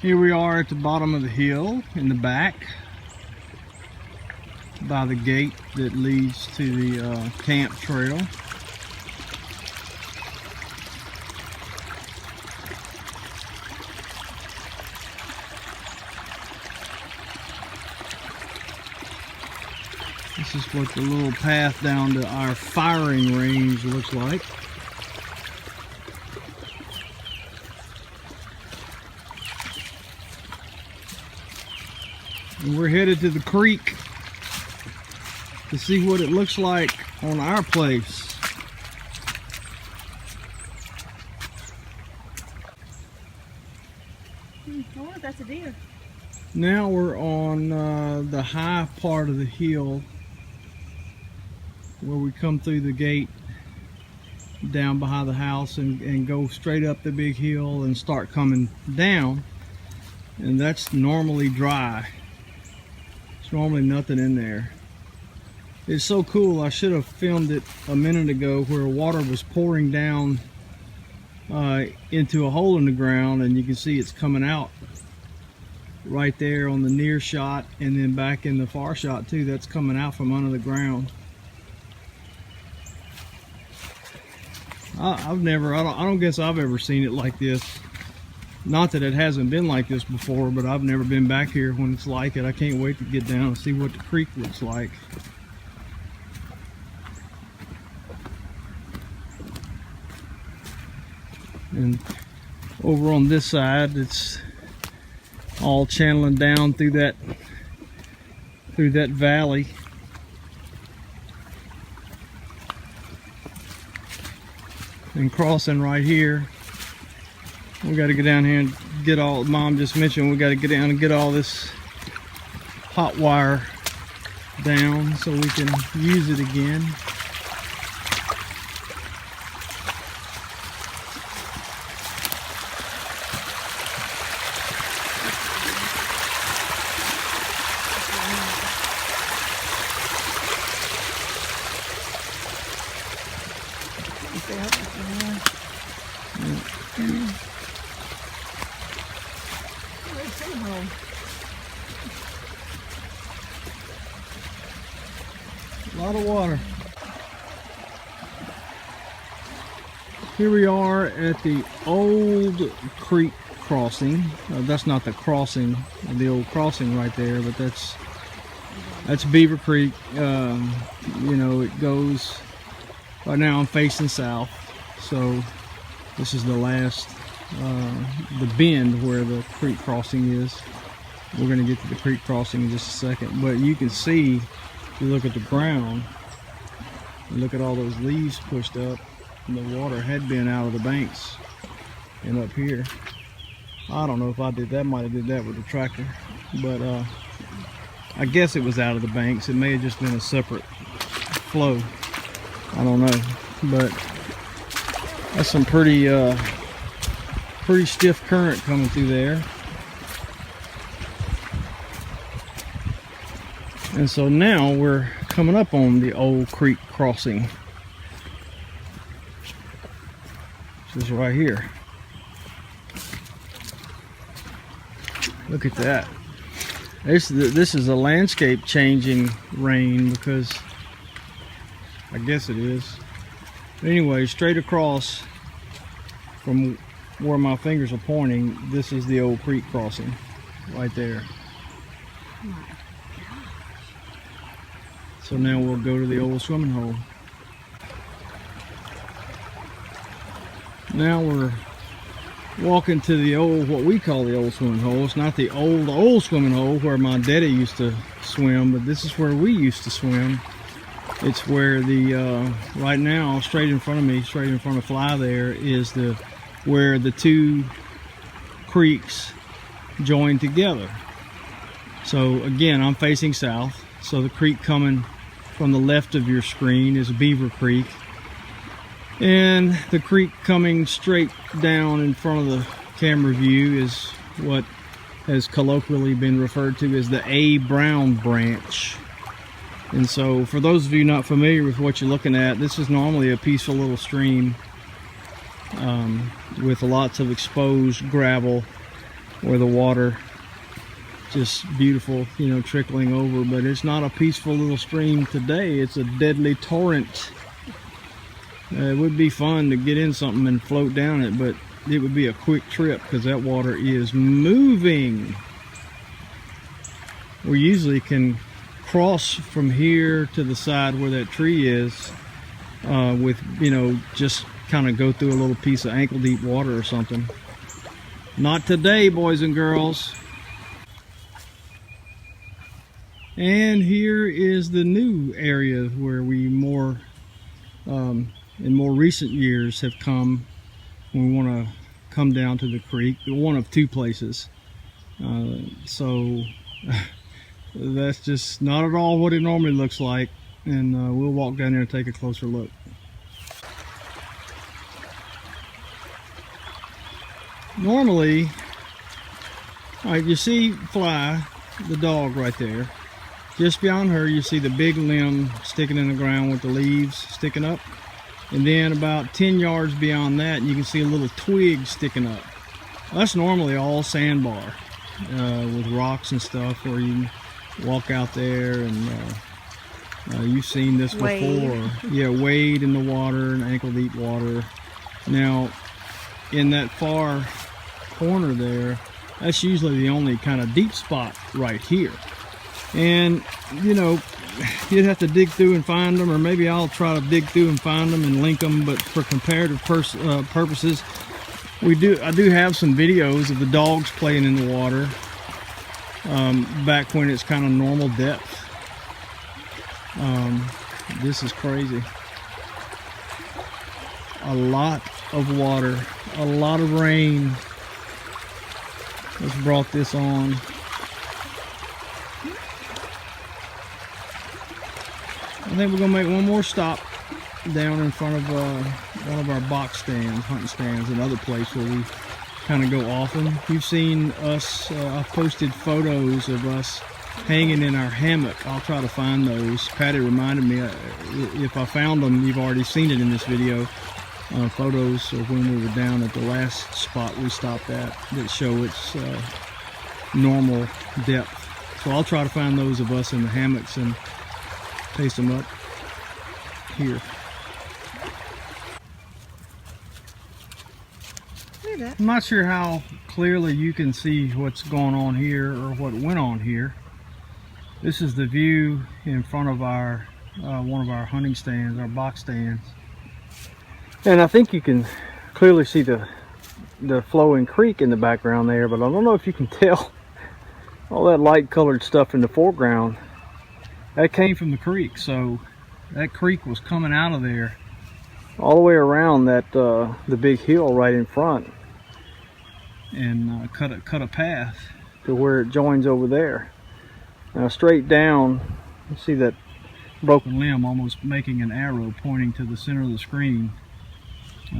Here we are at the bottom of the hill in the back by the gate that leads to the camp trail. This is what the little path down to our firing range looks like. And we're headed to the creek to see what it looks like on our place. I wonder if that's a deer. Now we're on the high part of the hill where we come through the gate down behind the house and go straight up the big hill and start coming down. And that's normally dry. There's normally nothing in there. It's so cool. I should have filmed it a minute ago where water was pouring down into a hole in the ground, and you can see it's coming out right there on the near shot, and then back in the far shot too. That's coming out from under the ground. I don't guess I've ever seen it like this. Not that it hasn't been like this before, but I've never been back here when it's like it. I can't wait to get down and see what the creek looks like. And over on this side, it's all channeling down through that valley. And crossing right here. We got to get down here and get all, Mom just mentioned, we got to get down and get all this hot wire down so we can use it again. A lot of water. Here we are at the old creek crossing. That's not the crossing, the old crossing right there, but that's Beaver Creek. You know, it goes, right now I'm facing south, so this is the last, the bend where the creek crossing is. We're going to get to the creek crossing in just a second, but you can see, if you look at the ground, and look at all those leaves pushed up, and the water had been out of the banks and up here. I don't know if I did that, might have did that with the tractor, but I guess it was out of the banks. It may have just been a separate flow. I don't know, but that's some pretty stiff current coming through there. And so now we're coming up on the old creek crossing. This is right here. Look at that. This is a landscape changing rain, because I guess it is. But anyway, straight across from where my fingers are pointing, this is the old creek crossing right there. So now we'll go to the old swimming hole. Now we're walking to the old, what we call the old swimming hole. It's not the old swimming hole where my daddy used to swim, but this is where we used to swim. It's where the, right now, straight in front of me, straight in front of Fly there, is where the two creeks join together. So again, I'm facing south. So the creek coming from the left of your screen is Beaver Creek. And the creek coming straight down in front of the camera view is what has colloquially been referred to as the A. Brown branch. And so for those of you not familiar with what you're looking at, this is normally a peaceful little stream with lots of exposed gravel where the water just beautiful, you know, trickling over. But it's not a peaceful little stream today. It's a deadly torrent. It would be fun to get in something and float down it, but it would be a quick trip because that water is moving. We usually can cross from here to the side where that tree is with, you know, just kind of go through a little piece of ankle deep water or something. Not today, boys and girls. And here is the new area where we in more recent years have come when we want to come down to the creek. One of two places. So that's just not at all what it normally looks like, and we'll walk down there and take a closer look. Normally, all right, you see Fly, the dog right there. Just beyond her, you see the big limb sticking in the ground with the leaves sticking up. And then about 10 yards beyond that, you can see a little twig sticking up. That's normally all sandbar with rocks and stuff, where you walk out there and you've seen this before. Yeah, wade in the water, and ankle deep water. Now, in that far corner there, that's usually the only kind of deep spot right here. And, you know, you'd have to dig through and find them, or maybe I'll try to dig through and find them and link them. But for comparative purposes, I do have some videos of the dogs playing in the water back when it's kind of normal depth. This is crazy. A lot of water, a lot of rain has brought this on. I think we're gonna make one more stop down in front of one of our box stands, hunting stands, another place where we kind of go often. You've seen us, I've posted photos of us hanging in our hammock. I'll try to find those. Patty reminded me, if I found them, you've already seen it in this video. Photos of when we were down at the last spot we stopped at that show its normal depth. So I'll try to find those of us in the hammocks and paste them up here. I'm not sure how clearly you can see what's going on here or what went on here. This is the view in front of our one of our hunting stands, our box stands. And I think you can clearly see the flowing creek in the background there, but I don't know if you can tell all that light colored stuff in the foreground. That came from the creek, so that creek was coming out of there all the way around that the big hill right in front, and cut a path to where it joins over there. Now straight down, you see that broken limb almost making an arrow pointing to the center of the screen.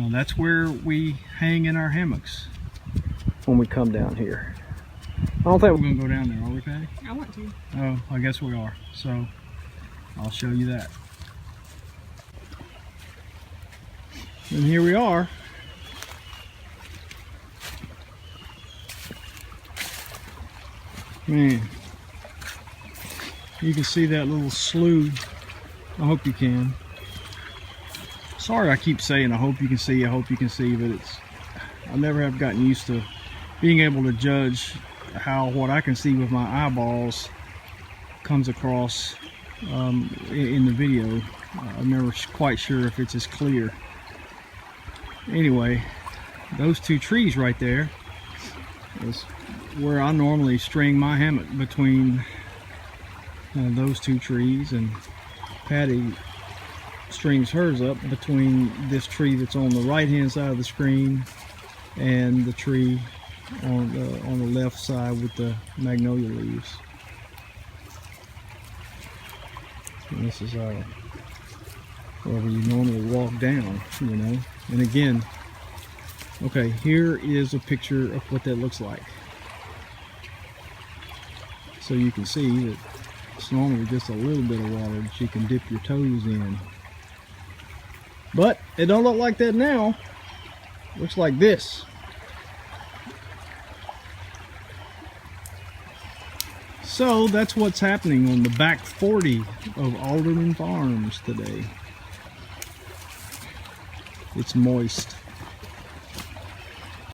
That's where we hang in our hammocks when we come down here. I don't think we're going to go down there, are we, Patty? I want to. Oh, I guess we are. So I'll show you that. And here we are. Man, you can see that little slough. I hope you can. Sorry I keep saying I hope you can see, but I never have gotten used to being able to judge how what I can see with my eyeballs comes across in the video. I'm never quite sure if it's as clear. Anyway, those two trees right there is where I normally string my hammock, between those two trees, and Patty strings hers up between this tree that's on the right hand side of the screen and the tree on the left side with the magnolia leaves. And this is wherever you normally walk down, you know. And again, okay, here is a picture of what that looks like. So you can see that it's normally just a little bit of water that you can dip your toes in. But it don't look like that now. Looks like this. So that's what's happening on the back 40 of Alderman Farms today. It's moist.